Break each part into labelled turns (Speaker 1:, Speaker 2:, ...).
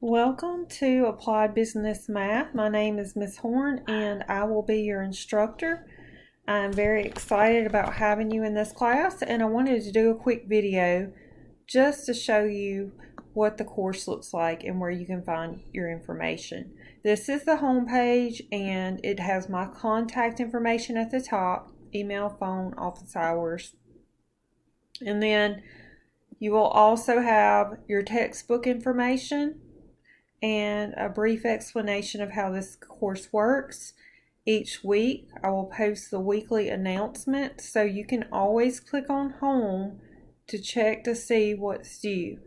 Speaker 1: Welcome to Applied Business Math. My name is Miss Horn and I will be your instructor. I'm very excited about having you in this class, and I wanted to do a quick video just to show you what the course looks like and where you can find your information. This is the home page and it has my contact information at the top, email, phone, office hours. And then you will also have your textbook information and a brief explanation of how this course works. Each week I will post the weekly announcement, so you can always click on home to check to see what's due.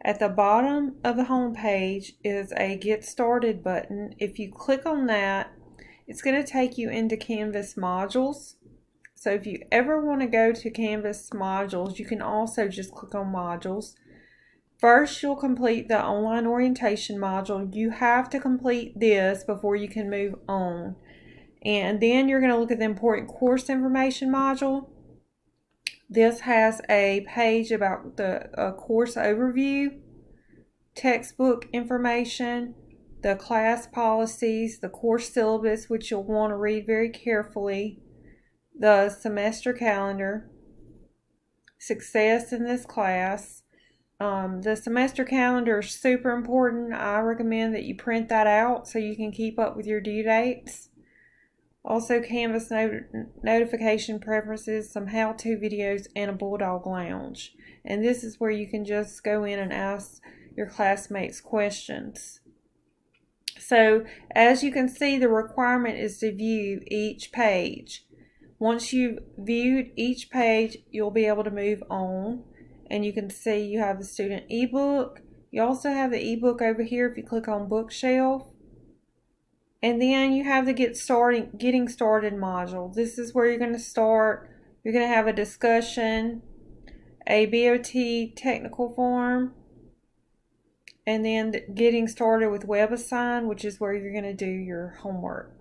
Speaker 1: At the bottom of the home page is a get started button. If you click on that, it's going to take you into Canvas modules. So if you ever want to go to Canvas modules, you can also just click on modules. First, you'll complete the online orientation module. You have to complete this before you can move on. And then you're going to look at the important course information module. This has a page about the course overview, textbook information, the class policies, the course syllabus, which you'll want to read very carefully, the semester calendar, success in this class. The semester calendar is super important. I recommend that you print that out so you can keep up with your due dates. Also, Canvas notification preferences, some how-to videos, and a Bulldog Lounge. And this is where you can just go in and ask your classmates questions. So, as you can see, the requirement is to view each page. Once you've viewed each page, you'll be able to move on. And you can see you have the student ebook. You also have the ebook over here if you click on bookshelf. And then you have the getting started module. This is where you're going to start. You're going to have a discussion, a BOT technical form, and then getting started with WebAssign, which is where you're going to do your homework.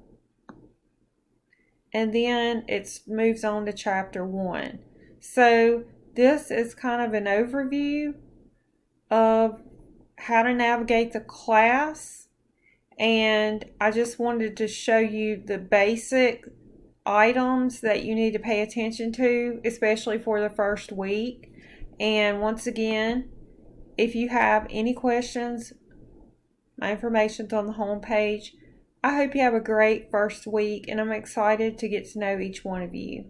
Speaker 1: And then it moves on to chapter 1. So this is kind of an overview of how to navigate the class, and I just wanted to show you the basic items that you need to pay attention to, especially for the first week. And once again, if you have any questions, my information's on the home page. I hope you have a great first week, and I'm excited to get to know each one of you.